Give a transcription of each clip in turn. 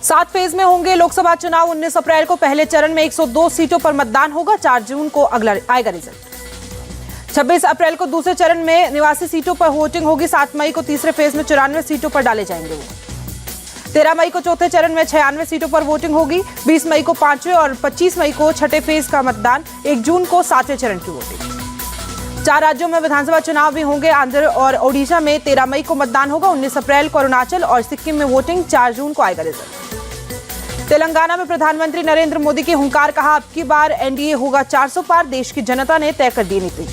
7 phase में होंगे लोकसभा चुनाव। 19 अप्रैल को पहले चरण में 102 सीटों पर मतदान होगा। 4 जून को अगला आएगा रिजल्ट। 26 अप्रैल को दूसरे चरण में 89 सीटों पर वोटिंग होगी। 7 मई को तीसरे फेज में 94 सीटों पर डाले जाएंगे वोट। 13 मई को चौथे चरण में 96 सीटों पर वोटिंग होगी। 20 मई को पांचवें और 25 मई को छठे फेज का मतदान। 1 जून को 7वें चरण की वोटिंग। 4 राज्यों में विधानसभा चुनाव भी होंगे। आंध्र और ओडिशा में 13 मई को मतदान होगा। 19 अप्रैल को अरुणाचल और सिक्किम में वोटिंग। 4 जून को आएगा रिजल्ट। तेलंगाना में प्रधानमंत्री नरेंद्र मोदी की हुंकार, कहा अब की बार एनडीए होगा 400 पार। देश की जनता ने तय कर दी नीति।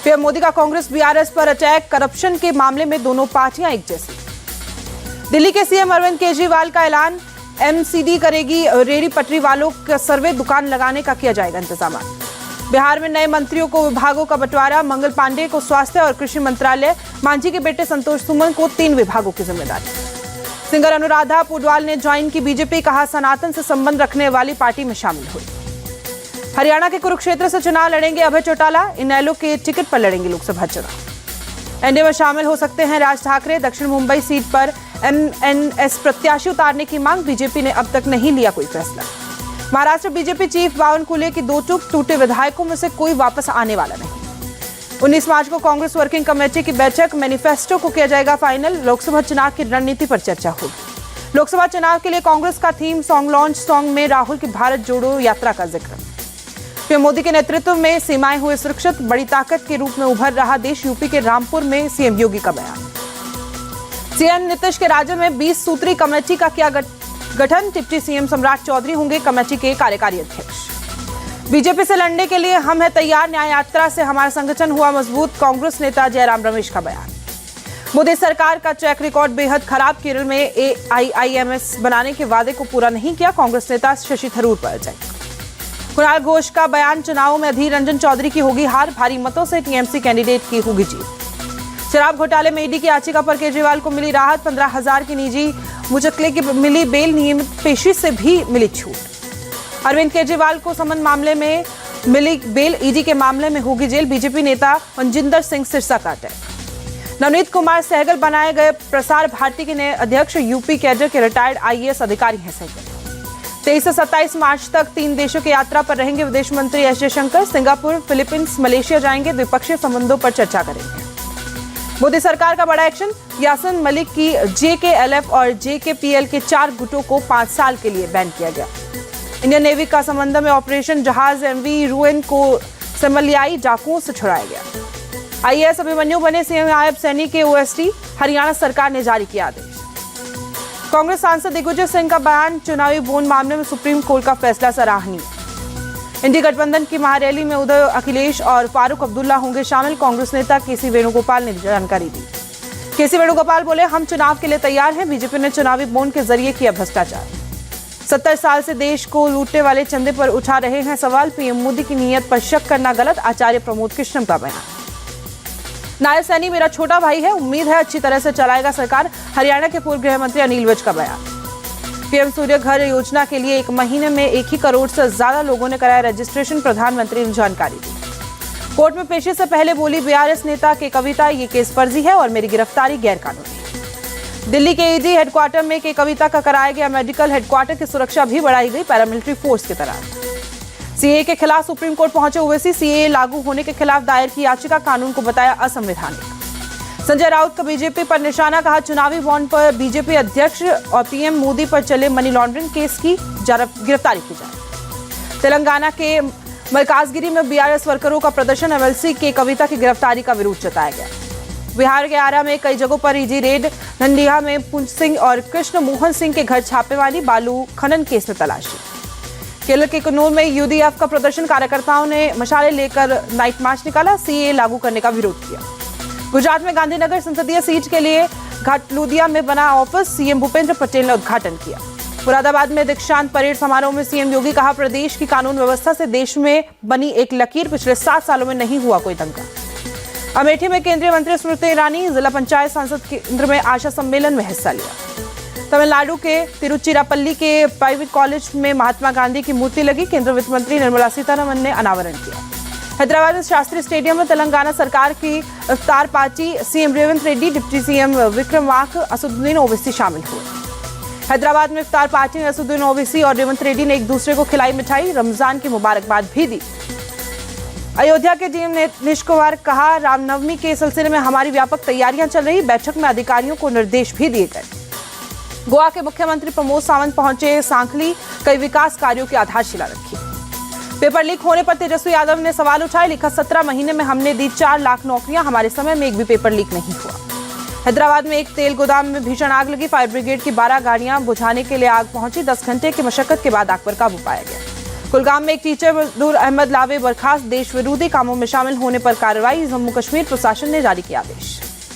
पीएम मोदी का कांग्रेस बीआरएस पर अटैक, करप्शन के मामले में दोनों पार्टियां एक जैसी। दिल्ली के सीएम अरविंद केजरीवाल का ऐलान, एमसीडी करेगी रेहड़ी पटरी वालों का सर्वे, दुकान लगाने का किया जाएगा इंतजाम। बिहार में नए मंत्रियों को विभागों का बंटवारा, मंगल पांडे को स्वास्थ्य और कृषि मंत्रालय, मांझी के बेटे संतोष सुमन को 3 विभागों की जिम्मेदारी। सिंगर अनुराधा पौडवाल ने ज्वाइन की बीजेपी, कहा सनातन से संबंध रखने वाली पार्टी में शामिल हुई। हरियाणा के कुरुक्षेत्र से चुनाव लड़ेंगे अभय चौटाला, इनेलो के टिकट पर लड़ेंगे लोकसभा चुनाव। एनडीए में शामिल हो सकते हैं राज ठाकरे। दक्षिण मुंबई सीट पर एमएनएस प्रत्याशी उतारने की मांग, बीजेपी ने अब तक नहीं लिया कोई फैसला। महाराष्ट्र बीजेपी चीफ बावनकुले की 2 टूटे विधायकों में से कोई वापस आने वाला नहीं। 19 मार्च को कांग्रेस वर्किंग कमेटी की बैठक, मैनिफेस्टो को किया जाएगा फाइनल। लोकसभा चुनाव की रणनीति पर चर्चा होगी। लोकसभा चुनाव के लिए कांग्रेस का थीम सॉन्ग लॉन्च, सॉन्ग में राहुल की भारत जोड़ो यात्रा का जिक्र। पीएम मोदी के नेतृत्व में सीमाएं हुए सुरक्षित, बड़ी ताकत के रूप में उभर रहा देश। यूपी के रामपुर में सीएम योगी का बयान। सीएम नीतीश के राज्य में 20 सूत्री कमेटी का किया गठन। डिप्टी सीएम सम्राट चौधरी होंगे कमेटी के कार्यकारी अध्यक्ष। बीजेपी से लड़ने के लिए हम है तैयार, न्याय यात्रा से हमारा संगठन हुआ मजबूत। कांग्रेस नेता जयराम रमेश का बयान। मोदी सरकार का ट्रैक रिकॉर्ड बेहद खराब, केरल में एआईआईएमएस बनाने के वादे को पूरा नहीं किया। कांग्रेस नेता शशि थरूर पर अटैक। कुणाल घोष का बयान, चुनाव में अधीर रंजन चौधरी की होगी हार, भारी मतों से टीएमसी कैंडिडेट की होगी जीत। शराब घोटाले में ईडी की याचिका पर केजरीवाल को मिली राहत। 15,000 की निजी मुचक्ले की मिली बेल, नियमित पेशी से भी मिली छूट। अरविंद केजरीवाल को समन मामले में मिली बेल, ईडी के मामले में होगी जेल। बीजेपी नेता मनजिंदर सिंह सिरसा का अटैक। नवनीत कुमार सहगल बनाए गए प्रसार भारती के नए अध्यक्ष। यूपी कैडर के रिटायर्ड आईएएस अधिकारी हैं सहगल। 23 से 27 मार्च तक 3 देशों की यात्रा पर रहेंगे विदेश मंत्री S Jaishankar. Singapore, Philippines, Malaysia जाएंगे। द्विपक्षीय संबंधों पर चर्चा करेंगे। मोदी सरकार का बड़ा एक्शन, यासिन मलिक की जेकेएलएफ और जेकेपीएल के 4 गुटों को 5 साल के लिए बैन किया गया। इंडियन नेवी का संबंध में ऑपरेशन, जहाज एमवी रूएन को समलियाई डाकुओं से छुड़ाया गया। आईएएस अभिमन्यु बने सीएम नायब सैनी के ओएसडी। हरियाणा सरकार ने जारी किया आदेश। कांग्रेस सांसद दिग्विजय सिंह का बयान, चुनावी बॉन्ड मामले में सुप्रीम कोर्ट का फैसला सराहनीय। इंडी गठबंधन की महारैली में उदय अखिलेश और फारूक अब्दुल्ला होंगे शामिल। कांग्रेस नेता केसी वेणुगोपाल ने जानकारी दी। केसी वेणुगोपाल बोले, हम चुनाव के लिए तैयार हैं। बीजेपी ने चुनावी बॉन्ड के जरिए किया भ्रष्टाचार। 70 साल से देश को लूटने वाले चंदे पर उठा रहे हैं सवाल। पीएम मोदी की नीयत पर शक करना गलत, आचार्य प्रमोद कृष्णम का बयान। नायब सैनी मेरा छोटा भाई है, उम्मीद है अच्छी तरह से चलाएगा सरकार। हरियाणा के पूर्व गृह मंत्री अनिल विज का बयान। पीएम सूर्य घर योजना के लिए 1 महीने में 1 ही करोड़ से ज्यादा लोगों ने कराया रजिस्ट्रेशन, प्रधानमंत्री ने जानकारी दी। कोर्ट में पेशी से पहले बोली बीआरएस नेता के कविता, ये केस फर्जी है और मेरी गिरफ्तारी गैरकानूनी। दिल्ली के ईडी हेडक्वार्टर में के कविता का कराया गया मेडिकल। हेडक्वार्टर की सुरक्षा भी बढ़ाई गई पैरामिलिट्री फोर्स की तरह। सीए के खिलाफ सुप्रीम कोर्ट पहुंचे ओवैसी। सीए लागू होने के खिलाफ दायर की याचिका, कानून को बताया असंवैधानिक। संजय राउत का बीजेपी पर निशाना, कहा चुनावी बॉन्ड पर बीजेपी अध्यक्ष और पीएम मोदी पर चले मनी लॉन्ड्रिंग केस की गिरफ्तारी की जाए। तेलंगाना के मलकाजगिरी में बीआरएस वर्करों का प्रदर्शन, एमएलसी के कविता की गिरफ्तारी का विरोध जताया गया। बिहार के आरा में कई जगहों पर ईडी रेड। नंदिया में पुंज सिंह और कृष्ण मोहन सिंह के घर छापेमारी, बालू खनन केस में तलाशी। केरल के कन्नूर में यूडीएफ का प्रदर्शन, कार्यकर्ताओं ने मशाले लेकर नाइट मार्च निकाला। सीए लागू करने का विरोध किया। गुजरात में गांधीनगर संसदीय सीट के लिए घाटलूदिया में बना ऑफिस, सीएम भूपेंद्र पटेल ने उद्घाटन किया। मुरादाबाद में दीक्षांत परेड समारोह में सीएम योगी, कहा प्रदेश की कानून व्यवस्था से देश में बनी एक लकीर, पिछले 7 सालों में नहीं हुआ कोई दंगा। अमेठी में केंद्रीय मंत्री स्मृति ईरानी जिला पंचायत संसद केंद्र में आशा सम्मेलन में हिस्सा लिया। तमिलनाडु के तिरुचिरापल्ली के प्राइवेट कॉलेज में महात्मा गांधी की मूर्ति लगी। केंद्रीय वित्त मंत्री निर्मला सीतारमण ने अनावरण किया। हैदराबाद में शास्त्री स्टेडियम में तेलंगाना सरकार की इफ्तार party, CM Revanth Reddy, deputy CM Vikram वाक, असदुद्दीन ओवैसी शामिल हुए। हैदराबाद में इफ्तार पार्टी में असदुद्दीन ओवैसी और रेवंत रेड्डी ने एक दूसरे को खिलाई मिठाई, रमजान की मुबारकबाद भी दी। अयोध्या के डीएम नीतीश कुमार कहा, रामनवमी के सिलसिले में हमारी व्यापक तैयारियां चल रही। बैठक में अधिकारियों को निर्देश भी दिए गए। गोवा के मुख्यमंत्री प्रमोद सावंत पहुंचे सांखली, कई विकास कार्यों की आधारशिला रखी। पेपर लीक होने पर तेजस्वी यादव ने सवाल उठाए, लिखा 17 महीने में हमने दी 4 लाख नौकरियां, हमारे समय में एक भी पेपर लीक नहीं हुआ। हैदराबाद में एक तेल गोदाम में भीषण आग लगी, फायर ब्रिगेड की 12 गाड़ियां बुझाने के लिए आग पहुंची। 10 घंटे की मशक्कत के बाद आग पर काबू पाया गया। कुलगाम में एक टीचर मजदूर अहमद लावे बर्खास्त, देश विरोधी कामों में शामिल होने पर कार्रवाई। जम्मू कश्मीर प्रशासन ने जारी किया आदेश।